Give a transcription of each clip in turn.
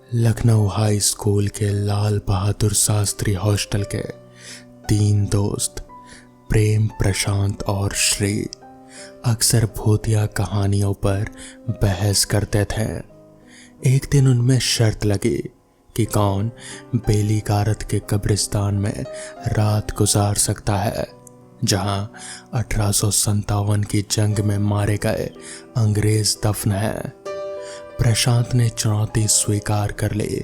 Lucknow high school के Lal Bahadur Shastri hostel के तीन दोस्त प्रेम, प्रशांत और श्री अक्सर भूतिया कहानियों पर बहस करते थे। एक दिन उनमें शर्त लगी कि कौन बेली गारत के कब्रिस्तान में रात गुजार सकता है, जहां 1857 की जंग में मारे गए अंग्रेज दफन हैं। प्रशांत ने चुनौती स्वीकार कर ली।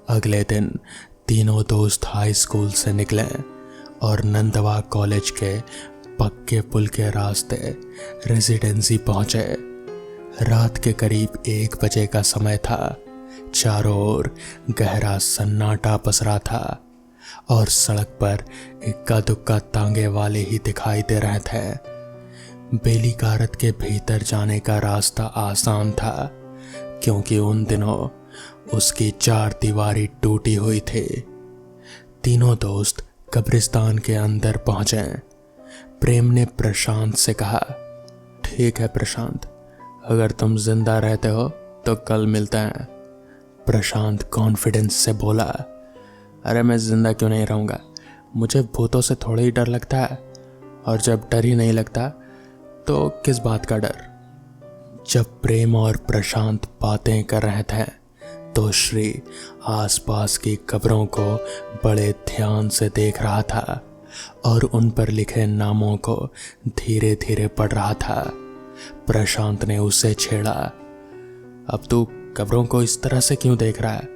अगले दिन तीनों दोस्त हाई स्कूल से निकले और नंदवा कॉलेज के पक्के पुल के रास्ते रेजिडेंसी पहुंचे। रात के करीब 1 बजे का समय था। चारों ओर गहरा सन्नाटा पसरा था और सड़क पर इक्का दुक्का तांगे वाले ही दिखाई दे रहे थे। बेली गारत के भीतर जाने का रास्ता आसान था, क्योंकि उन दिनों उसकी 4 दीवारी टूटी हुई थी। तीनों दोस्त कब्रिस्तान के अंदर पहुंचे। प्रेम ने प्रशांत से कहा, ठीक है प्रशांत, अगर तुम जिंदा रहते हो तो कल मिलते हैं। प्रशांत कॉन्फिडेंस से बोला, अरे मैं जिंदा क्यों नहीं रहूँगा, मुझे भूतों से थोड़ा ही डर लगता है, और जब डर ही नहीं लगता तो किस बात का डर। जब प्रेम और प्रशांत बातें कर रहे थे तो श्री आसपास की कब्रों को बड़े ध्यान से देख रहा था और उन पर लिखे नामों को धीरे धीरे पढ़ रहा था। प्रशांत ने उसे छेड़ा, अब तू कब्रों को इस तरह से क्यों देख रहा है?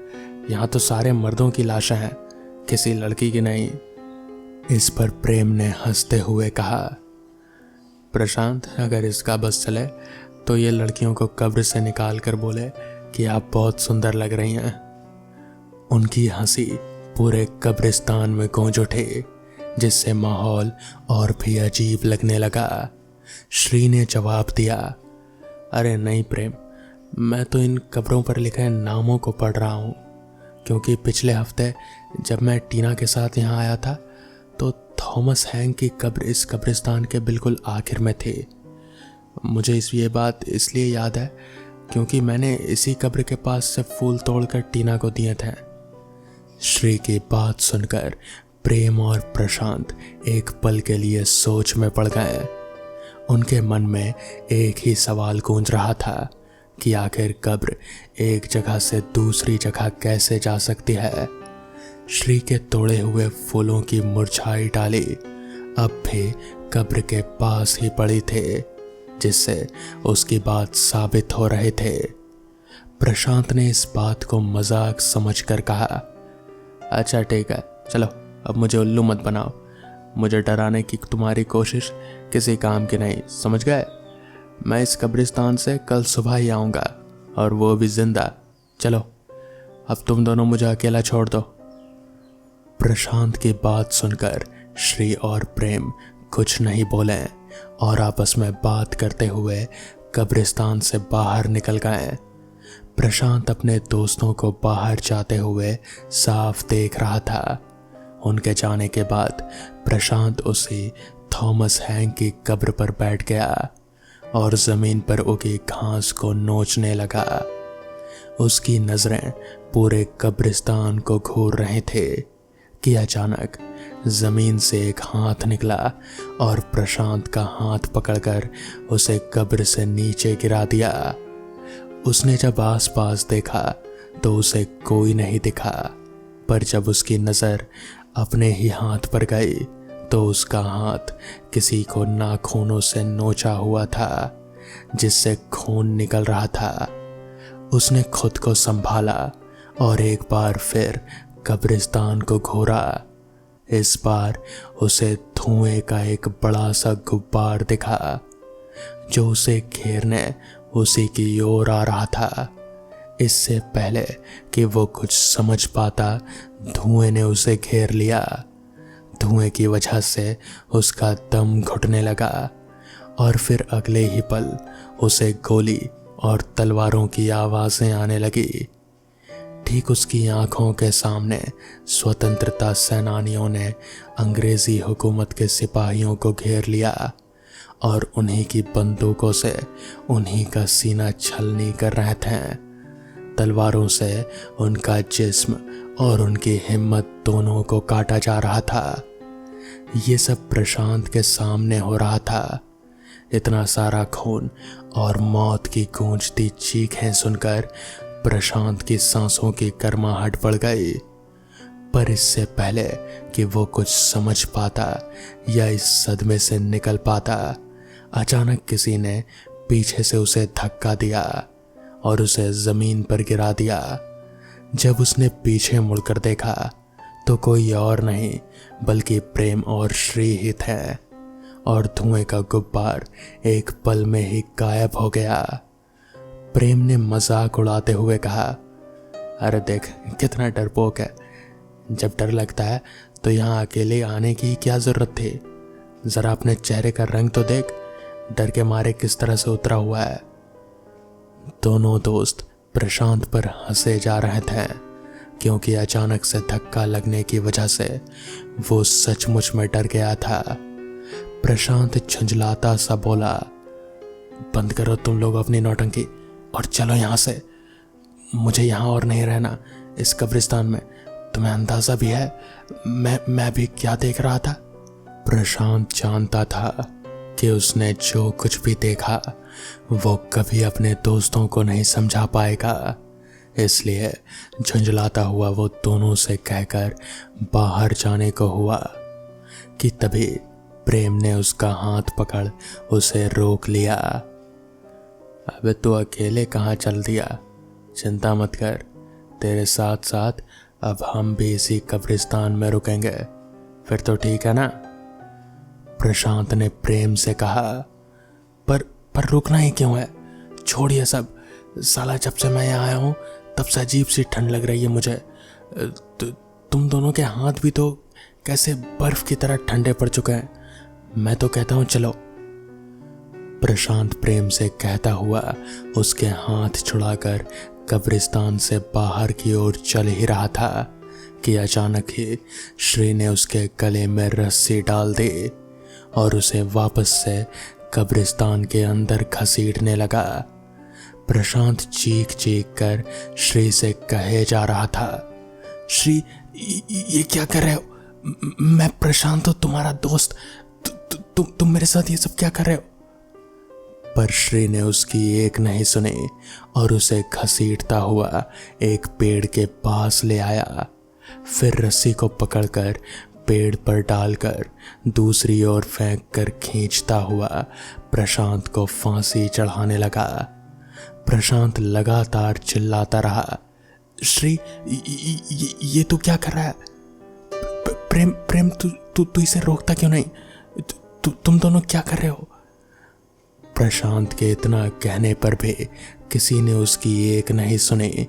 यहाँ तो सारे मर्दों की लाशें हैं, किसी लड़की की नहीं। इस पर प्रेम ने हंसते हुए कहा, प्रशांत, अगर इसका बस चले तो ये लड़कियों को कब्र से निकाल कर बोले कि आप बहुत सुंदर लग रही हैं। उनकी हंसी पूरे कब्रिस्तान में गूंज उठी, जिससे माहौल और भी अजीब लगने लगा। श्री ने जवाब दिया, अरे नहीं प्रेम, मैं तो इन कब्रों पर लिखे नामों को पढ़ रहा हूँ, क्योंकि पिछले हफ्ते जब मैं टीना के साथ यहाँ आया था तो थॉमस हैंक की कब्र इस कब्रिस्तान के बिल्कुल आखिर में थी। मुझे ये बात इसलिए याद है क्योंकि मैंने इसी कब्र के पास से फूल तोड़कर टीना को दिए थे। श्री की बात सुनकर प्रेम और प्रशांत एक पल के लिए सोच में पड़ गए। उनके मन में एक ही सवाल गूंज रहा था कि आखिर कब्र एक जगह से दूसरी जगह कैसे जा सकती है। श्री के तोड़े हुए फूलों की मुरझाई डाली अब भी कब्र के पास ही पड़ी थे, जिससे उसकी बात साबित हो रहे थे। प्रशांत ने इस बात को मजाक समझकर कहा, अच्छा ठीक है, चलो अब मुझे उल्लू मत बनाओ, मुझे डराने की तुम्हारी कोशिश किसी काम की नहीं, समझ गए? मैं इस कब्रिस्तान से कल सुबह ही आऊँगा, और वो भी जिंदा। चलो अब तुम दोनों मुझे अकेला छोड़ दो। प्रशांत की बात सुनकर श्री और प्रेम कुछ नहीं बोले और आपस में बात करते हुए कब्रिस्तान से बाहर निकल गए। प्रशांत अपने दोस्तों को बाहर जाते हुए साफ देख रहा था। उनके जाने के बाद प्रशांत उसी थॉमस हैंक की कब्र पर बैठ गया और जमीन पर उगी घास को नोचने लगा। उसकी नजरें पूरे कब्रिस्तान को घूर रहे थे कि अचानक जमीन से एक हाथ निकला और प्रशांत का हाथ पकड़कर उसे कब्र से नीचे गिरा दिया। उसने जब आसपास देखा तो उसे कोई नहीं दिखा, पर जब उसकी नजर अपने ही हाथ पर गई तो उसका हाथ किसी को नाखूनों से नोचा हुआ था, जिससे खून निकल रहा था। उसने खुद को संभाला और एक बार फिर कब्रिस्तान को घूरा। इस बार उसे धुएं का एक बड़ा सा गुब्बार दिखा जो उसे घेरने उसी की ओर आ रहा था। इससे पहले कि वो कुछ समझ पाता, धुएं ने उसे घेर लिया। धुएं की वजह से उसका दम घुटने लगा और फिर अगले ही पल उसे गोली और तलवारों की आवाजें आने लगी। ठीक उसकी आंखों के सामने स्वतंत्रता सेनानियों ने अंग्रेजी हुकूमत के सिपाहियों को घेर लिया और उन्हीं की बंदूकों से उन्हीं का सीना छलनी कर रहे थे। तलवारों से उनका जिस्म और उनकी हिम्मत दोनों को काटा जा रहा था। ये सब प्रशांत के सामने हो रहा था। इतना सारा खून और मौत की गूंजती चीखें सुनकर प्रशांत की सांसों की गर्माहट बढ़ गई। पर इससे पहले कि वो कुछ समझ पाता या इस सदमे से निकल पाता, अचानक किसी ने पीछे से उसे धक्का दिया और उसे जमीन पर गिरा दिया। जब उसने पीछे मुड़कर देखा तो कोई और नहीं बल्कि प्रेम और श्री ही थे, और धुएं का गुब्बार एक पल में ही गायब हो गया। प्रेम ने मजाक उड़ाते हुए कहा, अरे देख कितना डरपोक है, जब डर लगता है तो यहाँ अकेले आने की क्या जरूरत थी। जरा अपने चेहरे का रंग तो देख, डर के मारे किस तरह से उतरा हुआ है। दोनों दोस्त प्रशांत पर हंसे जा रहे थे क्योंकि अचानक से धक्का लगने की वजह से वो सचमुच में डर गया था। प्रशांत झुंझलाता सा बोला, बंद करो तुम लोग अपनी नौटंकी और चलो यहाँ से। मुझे यहाँ और नहीं रहना इस कब्रिस्तान में। तुम्हें अंदाजा भी है मैं भी क्या देख रहा था। प्रशांत जानता था कि उसने जो कुछ भी देखा वो कभी अपने दोस्तों को नहीं समझा पाएगा, इसलिए झुंझलाता हुआ वो दोनों से कहकर बाहर जाने को हुआ कि तभी प्रेम ने उसका हाथ पकड़ उसे रोक लिया। अबे तू अकेले कहाँ चल दिया? चिंता मत कर, तेरे साथ साथ अब हम भी इसी कब्रिस्तान में रुकेंगे, फिर तो ठीक है ना? प्रशांत ने प्रेम से कहा। पर रुकना ही क्यों है? छोड़िए सब। साला जब से मैं यहाँ आया हूँ तब से अजीब सी ठंड लग रही है मुझे। तुम दोनों के हाथ भी तो कैसे बर्फ की तरह ठंडे पड़ चुके हैं। मैं तो कहता हूँ चलो। प्रशांत प्रेम से कहता हुआ उसके हाथ छुड़ाकर कब्रिस्तान से बाहर की ओर चल ही रहा था कि अचानक ही श्री ने उसके गले में रस्सी डाल दी और उसे वापस से कब्रिस्तान के अंदर घसीटने लगा। प्रशांत चीख चीख कर श्री से कहे जा रहा था, श्री ये क्या कर रहे हो? मैं प्रशांत हूं, तुम्हारा दोस्त। तुम मेरे साथ ये सब क्या कर रहे हो? पर श्री ने उसकी एक नहीं सुनी और उसे घसीटता हुआ एक पेड़ के पास ले आया। फिर रस्सी को पकड़कर पेड़ पर डालकर दूसरी ओर फेंक कर खींचता हुआ प्रशांत को फांसी चढ़ाने लगा। प्रशांत लगातार चिल्लाता रहा, श्री ये तू क्या कर रहा है? प्रेम तू इसे रोकता क्यों नहीं? तुम दोनों क्या कर रहे हो? प्रशांत के इतना कहने पर भी किसी ने उसकी एक नहीं सुनी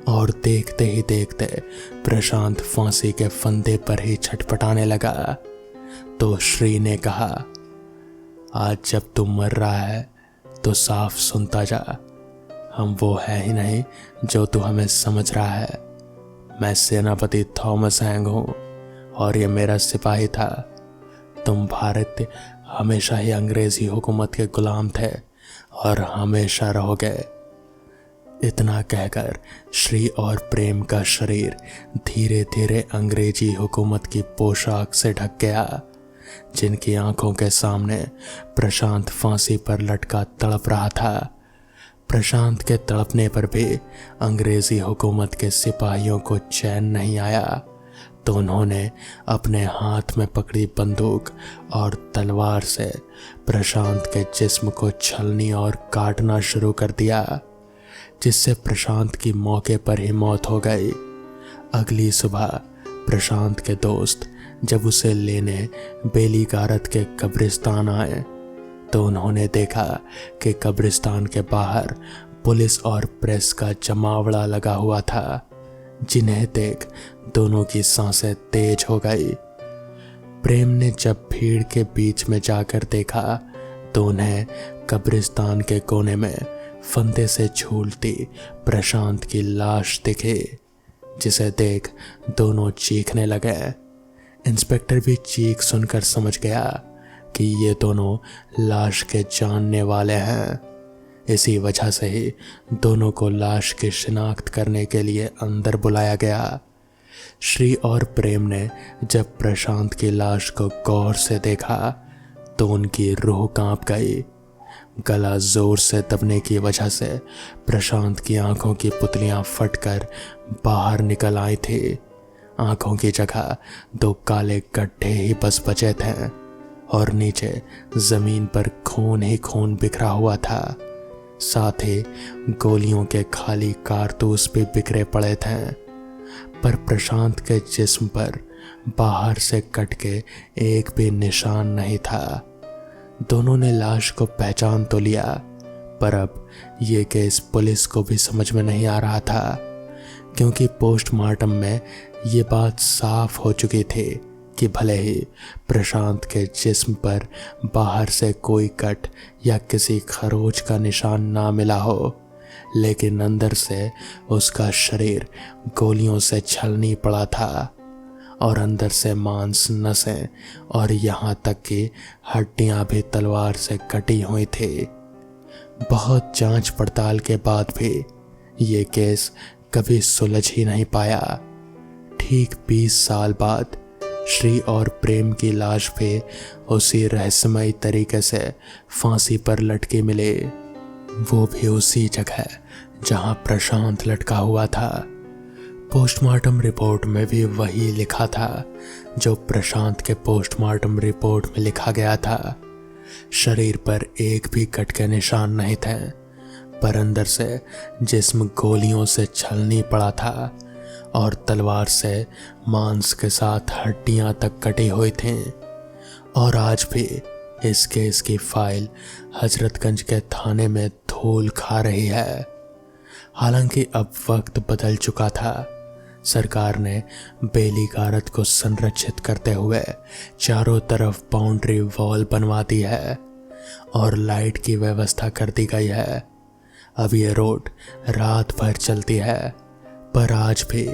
और देखते ही देखते प्रशांत फांसी के फंदे पर ही छटपटाने लगा। तो श्री ने कहा, आज जब तू मर रहा है तो साफ सुनता जा। हम वो है ही नहीं जो तू हमें समझ रहा है। मैं सेनापति थॉमस हैंग हूँ और ये मेरा सिपाही था। तुम भारत हमेशा ही अंग्रेजी हुकूमत के गुलाम थे और हमेशा रहोगे। इतना कहकर श्री और प्रेम का शरीर धीरे धीरे अंग्रेजी हुकूमत की पोशाक से ढक गया, जिनकी आंखों के सामने प्रशांत फांसी पर लटका तड़प रहा था। प्रशांत के तड़पने पर भी अंग्रेजी हुकूमत के सिपाहियों को चैन नहीं आया, तो उन्होंने अपने हाथ में पकड़ी बंदूक और तलवार से प्रशांत के जिस्म को छलनी और काटना शुरू कर दिया, जिससे प्रशांत की मौके पर ही मौत हो गई। अगली सुबह प्रशांत के दोस्त जब उसे लेने बेली गारत के कब्रिस्तान आए तो उन्होंने देखा कि कब्रिस्तान के बाहर पुलिस और प्रेस का जमावड़ा लगा हुआ था, जिन्हें देख दोनों की सांसें तेज हो गई। प्रेम ने जब भीड़ के बीच में जाकर देखा तो उन्हें कब्रिस्तान के कोने में फंदे से झूलती प्रशांत की लाश दिखी, जिसे देख दोनों चीखने लगे। इंस्पेक्टर भी चीख सुनकर समझ गया कि ये दोनों लाश के जानने वाले हैं। इसी वजह से ही दोनों को लाश की शिनाख्त करने के लिए अंदर बुलाया गया। श्री और प्रेम ने जब प्रशांत की लाश को गौर से देखा तो उनकी रूह कांप गई। गला जोर से दबने की वजह से प्रशांत की आंखों की पुतलियां फटकर बाहर निकल आई थी। आंखों की जगह 2 काले गड्ढे ही बस बचे थे और नीचे जमीन पर खून ही खून बिखरा हुआ था। साथ ही गोलियों के खाली कारतूस भी बिखरे पड़े थे, पर प्रशांत के जिस्म पर बाहर से कट के एक भी निशान नहीं था। दोनों ने लाश को पहचान तो लिया, पर अब ये केस पुलिस को भी समझ में नहीं आ रहा था, क्योंकि पोस्टमार्टम में ये बात साफ हो चुकी थी कि भले ही प्रशांत के जिस्म पर बाहर से कोई कट या किसी खरोच का निशान ना मिला हो, लेकिन अंदर से उसका शरीर गोलियों से छलनी पड़ा था और अंदर से मांस, नसें और यहाँ तक कि हड्डियां भी तलवार से कटी हुई थी। बहुत जांच पड़ताल के बाद भी ये केस कभी सुलझ ही नहीं पाया। ठीक 20 साल बाद श्री और प्रेम की लाश भी उसी रहस्यमयी तरीके से फांसी पर लटके मिले, वो भी उसी जगह जहां प्रशांत लटका हुआ था। पोस्टमार्टम रिपोर्ट में भी वही लिखा था जो प्रशांत के पोस्टमार्टम रिपोर्ट में लिखा गया था। शरीर पर एक भी कट के निशान नहीं थे, पर अंदर से जिस्म गोलियों से छलनी पड़ा था और तलवार से मांस के साथ हड्डियां तक कटी हुई थीं। और आज भी इस केस की फाइल हजरतगंज के थाने में धूल खा रही है। हालांकि अब वक्त बदल चुका था। सरकार ने बेली गारद को संरक्षित करते हुए चारों तरफ बाउंड्री वॉल बनवा दी है और लाइट की व्यवस्था कर दी गई है। अब ये रोड रात भर चलती है, पर आज भी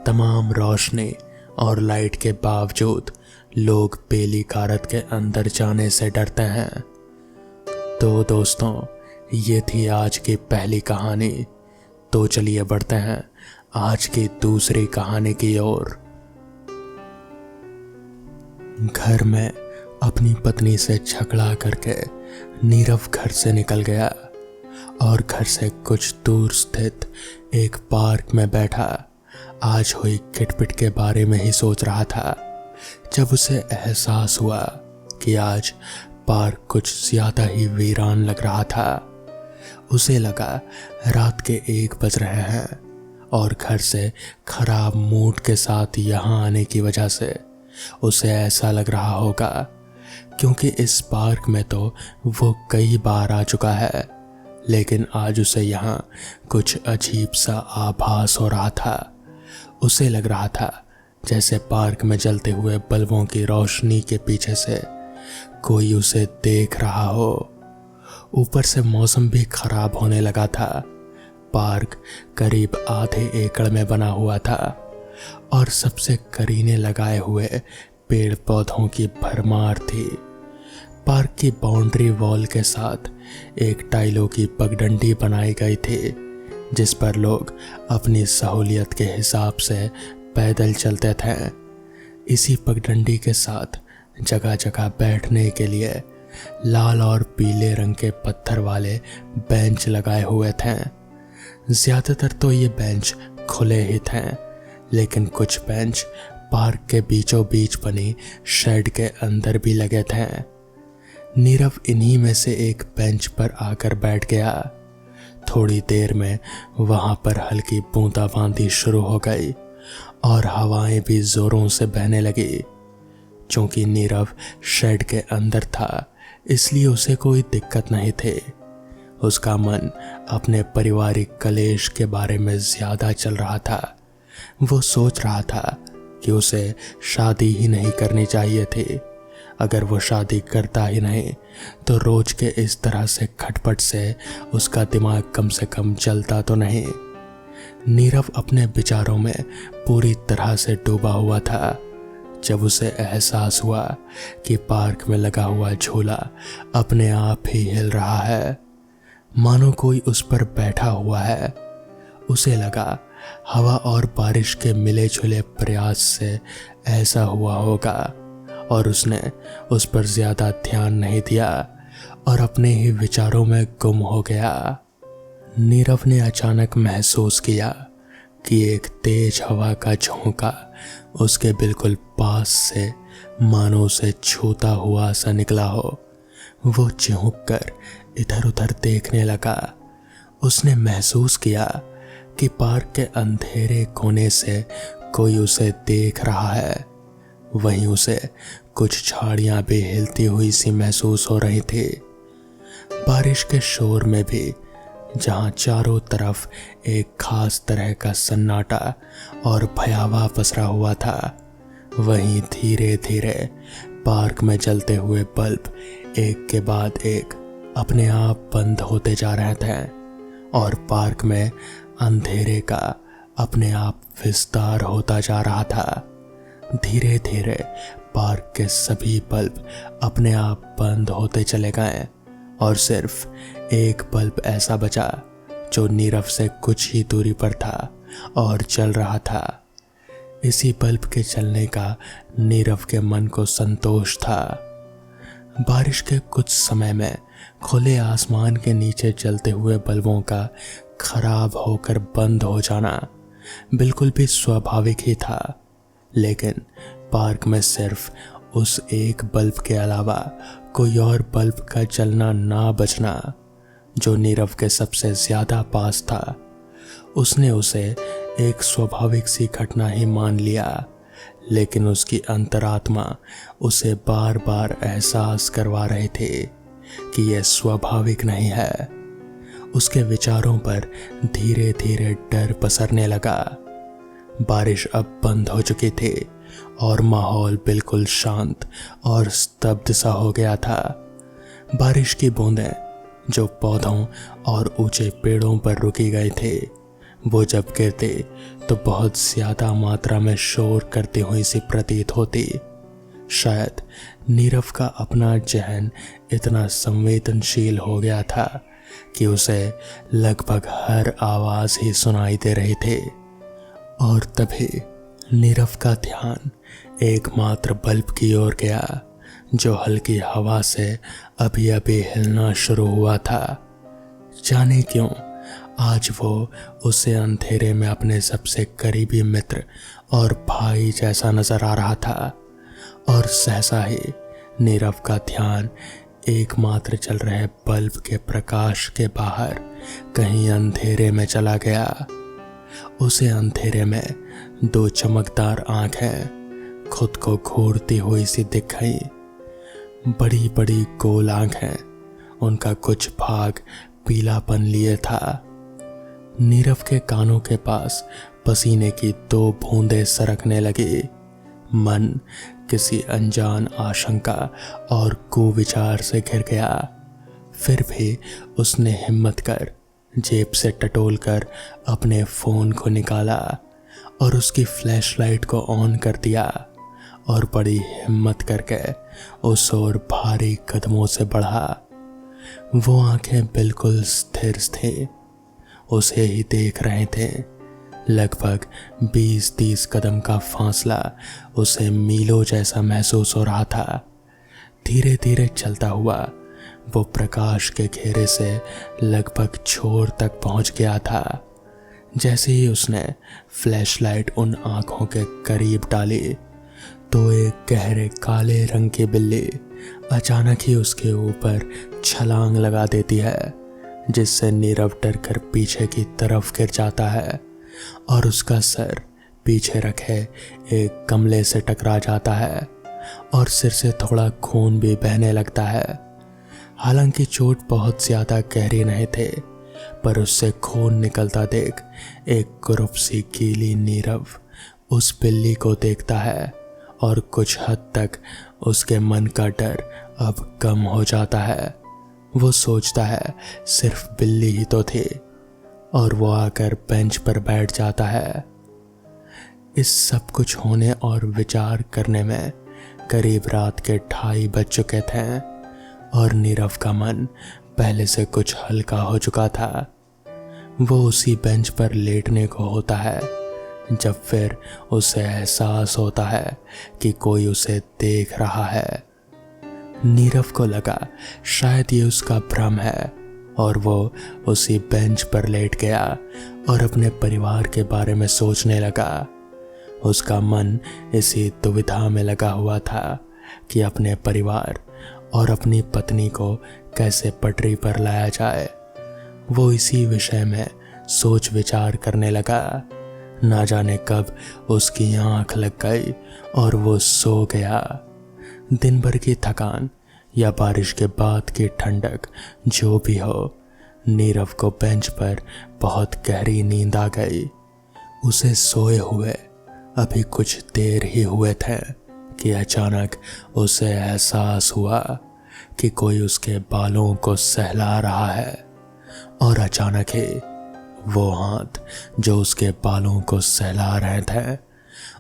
तमाम रोशनी और लाइट के बावजूद लोग बेली गारद के अंदर जाने से डरते हैं। तो दोस्तों, ये थी आज की पहली कहानी। तो चलिए बढ़ते हैं आज की दूसरी कहानी की ओर। घर में अपनी पत्नी से झगड़ा करके नीरव घर से निकल गया और घर से कुछ दूर स्थित एक पार्क में बैठा आज हुई किटपिट के बारे में ही सोच रहा था, जब उसे एहसास हुआ कि आज पार्क कुछ ज्यादा ही वीरान लग रहा था। उसे लगा रात के 1 बज रहे हैं और घर से खराब मूड के साथ यहाँ आने की वजह से उसे ऐसा लग रहा होगा, क्योंकि इस पार्क में तो वो कई बार आ चुका है, लेकिन आज उसे यहाँ कुछ अजीब सा आभास हो रहा था। उसे लग रहा था जैसे पार्क में जलते हुए बल्बों की रोशनी के पीछे से कोई उसे देख रहा हो। ऊपर से मौसम भी खराब होने लगा था। पार्क करीब आधे एकड़ में बना हुआ था और सबसे करीने लगाए हुए पेड़ पौधों की भरमार थी। पार्क की बाउंड्री वॉल के साथ एक टाइलों की पगडंडी बनाई गई थी, जिस पर लोग अपनी सहूलियत के हिसाब से पैदल चलते थे। इसी पगडंडी के साथ जगह जगह बैठने के लिए लाल और पीले रंग के पत्थर वाले बेंच लगाए हुए थे। ज्यादातर तो ये बेंच खुले ही थे, लेकिन कुछ बेंच पार्क के बीचों बीच बनी शेड के अंदर भी लगे थे। नीरव इन्हीं में से एक बेंच पर आकर बैठ गया। थोड़ी देर में वहां पर हल्की बूंदाबांदी शुरू हो गई और हवाएं भी जोरों से बहने लगी। चूंकि नीरव शेड के अंदर था, इसलिए उसे कोई दिक्कत नहीं थी। उसका मन अपने पारिवारिक कलेश के बारे में ज्यादा चल रहा था। वो सोच रहा था कि उसे शादी ही नहीं करनी चाहिए थी। अगर वो शादी करता ही नहीं तो रोज के इस तरह से खटपट से उसका दिमाग कम से कम चलता तो नहीं। नीरव अपने विचारों में पूरी तरह से डूबा हुआ था जब उसे एहसास हुआ कि पार्क में लगा हुआ झूला अपने आप ही हिल रहा है। मानो कोई उस पर बैठा हुआ है। उसे लगा हवा और बारिश के मिले जुले प्रयास से ऐसा हुआ होगा, और उसने उस पर ज्यादा ध्यान नहीं दिया और अपने ही विचारों में गुम हो गया। नीरव ने अचानक महसूस किया कि एक तेज हवा का झोंका उसके बिल्कुल पास से मानो उसे छूता हुआ सा निकला हो। वो चिहुक कर इधर उधर देखने लगा। उसने महसूस किया कि पार्क के अंधेरे कोने से कोई उसे देख रहा है। वहीं उसे कुछ झाड़ियां भी हिलती हुई सी महसूस हो रही थी। बारिश के शोर में भी जहां चारों तरफ एक खास तरह का सन्नाटा और भयावह पसरा हुआ था, वहीं धीरे धीरे पार्क में जलते हुए बल्ब एक के बाद एक अपने आप बंद होते जा रहे थे और पार्क में अंधेरे का अपने आप विस्तार होता जा रहा था। धीरे धीरे पार्क के सभी बल्ब अपने आप बंद होते चले गए और सिर्फ एक बल्ब ऐसा बचा जो नीरव से कुछ ही दूरी पर था और चल रहा था। इसी बल्ब के चलने का नीरव के मन को संतोष था। बारिश के कुछ समय में खुले आसमान के नीचे जलते हुए बल्बों का खराब होकर बंद हो जाना बिल्कुल भी स्वाभाविक ही था, लेकिन पार्क में सिर्फ उस एक बल्ब के अलावा कोई और बल्ब का जलना ना बचना जो नीरव के सबसे ज्यादा पास था, उसने उसे एक स्वाभाविक सी घटना ही मान लिया। लेकिन उसकी अंतरात्मा उसे बार बार एहसास करवा रहे थे कि यह स्वाभाविक नहीं है। उसके विचारों पर धीरे धीरे डर पसरने लगा। बारिश अब बंद हो चुकी थी और माहौल बिल्कुल शांत और स्तब्ध सा हो गया था। बारिश की बूंदें जो पौधों और ऊंचे पेड़ों पर रुकी गई थे, वो जब गिरते तो बहुत ज्यादा मात्रा में शोर करती हुई सी प्रतीत होती। शायद नीरव का अपना जहन इतना संवेदनशील हो गया था कि उसे लगभग हर आवाज ही सुनाई दे रही थी। और तभी नीरव का ध्यान एकमात्र बल्ब की ओर गया जो हल्की हवा से अभी अभी हिलना शुरू हुआ था। जाने क्यों आज वो उसे अंधेरे में अपने सबसे करीबी मित्र और भाई जैसा नजर आ रहा था। और सहसा ही नीरव का ध्यान एकमात्र चल रहे बल्ब के प्रकाश के बाहर कहीं अंधेरे में चला गया। उसे अंधेरे में दो चमकदार आंखें खुद को घूरती हुई सी दिख गई। बड़ी बड़ी गोल आंखें, उनका कुछ भाग पीलापन लिए था। नीरव के कानों के पास पसीने की दो बूंदें सरकने लगी। मन किसी अनजान आशंका और कुविचार से घिर गया। फिर भी उसने हिम्मत कर जेब से टटोलकर अपने फोन को निकाला और उसकी फ्लैशलाइट को ऑन कर दिया और बड़ी हिम्मत करके उस ओर भारी कदमों से बढ़ा। वो आंखें बिल्कुल स्थिर थी, उसे ही देख रहे थे। लगभग 20-30 कदम का फासला उसे मीलों जैसा महसूस हो रहा था। धीरे धीरे चलता हुआ वो प्रकाश के घेरे से लगभग छोर तक पहुंच गया था। जैसे ही उसने फ्लैशलाइट उन आंखों के करीब डाली तो एक गहरे काले रंग की बिल्ली अचानक ही उसके ऊपर छलांग लगा देती है, जिससे नीरव डर कर पीछे की तरफ गिर जाता है और उसका सर पीछे रखे एक गमले से टकरा जाता है और सिर से थोड़ा खून भी बहने लगता है। हालांकि चोट बहुत ज्यादा गहरी नहीं थे, पर उससे खून निकलता देख एक कुरूप सी गीली नीरव उस बिल्ली को देखता है और कुछ हद तक उसके मन का डर अब कम हो जाता है। वो सोचता है सिर्फ बिल्ली ही तो थी, और वो आकर बेंच पर बैठ जाता है। इस सब कुछ होने और विचार करने में करीब रात के 2:30 बज चुके थे और नीरव का मन पहले से कुछ हल्का हो चुका था। वो उसी बेंच पर लेटने को होता है जब फिर उसे एहसास होता है कि कोई उसे देख रहा है। नीरव को लगा शायद ये उसका भ्रम है और वो उसी बेंच पर लेट गया और अपने परिवार के बारे में सोचने लगा। उसका मन इसी दुविधा में लगा हुआ था कि अपने परिवार और अपनी पत्नी को कैसे पटरी पर लाया जाए। वो इसी विषय में सोच विचार करने लगा। ना जाने कब उसकी आंख लग गई और वो सो गया। दिन भर की थकान या बारिश के बाद की ठंडक जो भी हो, नीरव को बेंच पर बहुत गहरी नींद आ गई। उसे सोए हुए अभी कुछ देर ही हुए थे कि अचानक उसे एहसास हुआ कि कोई उसके बालों को सहला रहा है और अचानक ही वो हाथ जो उसके बालों को सहला रहे थे,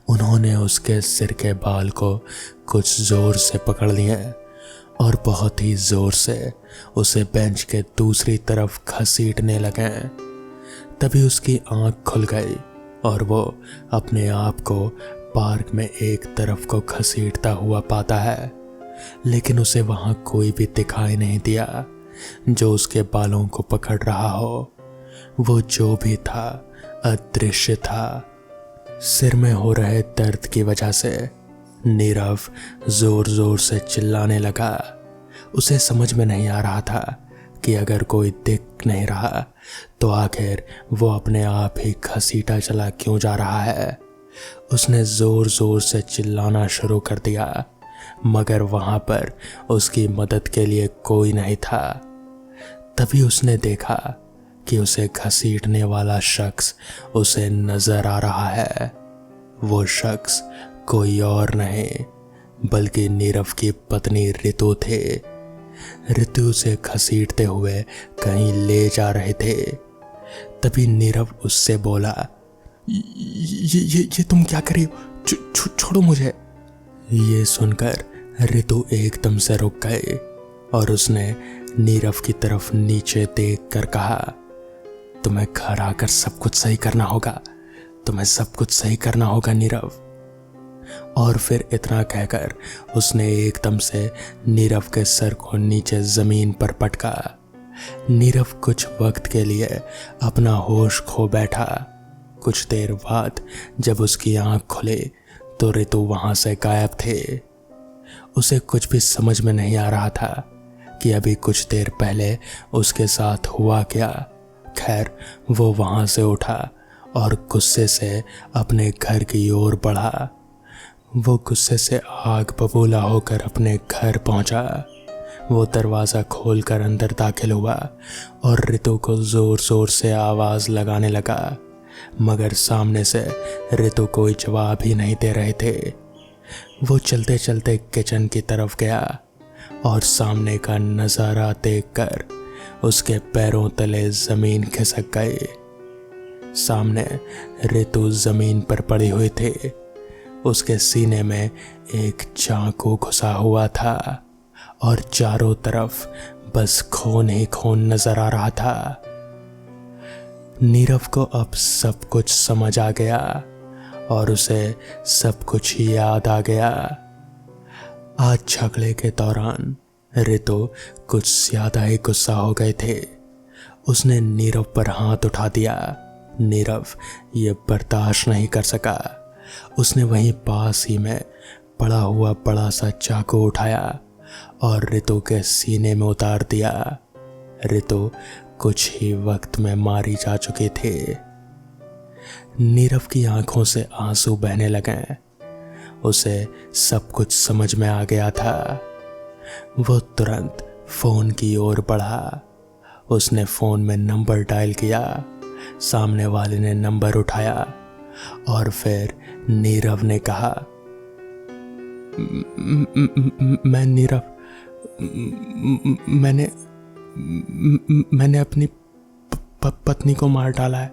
उन्होंने उसके सिर के बाल को कुछ जोर से पकड़ लिए और बहुत ही जोर से उसे बेंच के दूसरी तरफ घसीटने लगे। तभी उसकी आंख खुल गई और वो अपने आप को पार्क में एक तरफ को घसीटता हुआ पाता है, लेकिन उसे वहां कोई भी दिखाई नहीं दिया जो उसके बालों को पकड़ रहा हो। वो जो भी था अदृश्य था। सिर में हो रहे दर्द की वजह से नीरव जोर जोर से चिल्लाने लगा। उसे समझ में नहीं आ रहा था कि अगर कोई दिख नहीं रहा तो आखिर वो अपने आप ही घसीटा चला क्यों जा रहा है। उसने जोर जोर से चिल्लाना शुरू कर दिया, मगर वहां पर उसकी मदद के लिए कोई नहीं था। तभी उसने देखा कि उसे घसीटने वाला शख्स उसे नजर आ रहा है। वो शख्स कोई और नहीं बल्कि नीरव की पत्नी रितु थे। रितु उसे घसीटते हुए कहीं ले जा रहे थे। तभी नीरव उससे बोला, ये तुम क्या कर रही हो? छोड़ो मुझे। ये सुनकर रितु एकदम से रुक गई और उसने नीरव की तरफ नीचे देख कर कहा, तुम्हें घर आकर सब कुछ सही करना होगा, तुम्हें सब कुछ सही करना होगा नीरव। और फिर इतना कहकर उसने एकदम से नीरव के सर को नीचे जमीन पर पटका। नीरव कुछ वक्त के लिए अपना होश खो बैठा। कुछ देर बाद जब उसकी आंख खुली तो रितु वहां से गायब थे। उसे कुछ भी समझ में नहीं आ रहा था कि अभी कुछ देर पहले उसके साथ हुआ क्या। खैर, वो वहां से उठा और गुस्से से अपने घर की ओर बढ़ा। वो गुस्से से आग बबूला होकर अपने घर पहुंचा। वो दरवाज़ा खोलकर अंदर दाखिल हुआ और रितु को जोर जोर से आवाज़ लगाने लगा, मगर सामने से रितु कोई जवाब ही नहीं दे रहे थे। वो चलते चलते किचन की तरफ गया और सामने का नज़ारा देखकर उसके पैरों तले ज़मीन खिसक गई। सामने रितु ज़मीन पर पड़ी हुई थी। उसके सीने में एक चाकू घुसा हुआ था और चारों तरफ बस खून ही खून नजर आ रहा था। नीरव को अब सब कुछ समझ आ गया और उसे सब कुछ याद आ गया। आज झगड़े के दौरान रितु कुछ ज्यादा ही गुस्सा हो गए थे। उसने नीरव पर हाथ उठा दिया। नीरव ये बर्दाश्त नहीं कर सका। उसने वहीं पास ही में पड़ा हुआ बड़ा सा चाकू उठाया और रितु के सीने में उतार दिया। रितु कुछ ही वक्त में मारी जा चुकी थी। नीरव की आंखों से आंसू बहने लगे। उसे सब कुछ समझ में आ गया था। वो तुरंत फोन की ओर बढ़ा। उसने फोन में नंबर डायल किया। सामने वाले ने नंबर उठाया और फिर नीरव ने कहा, मैं नीरव, मैंने अपनी पत्नी को मार डाला है।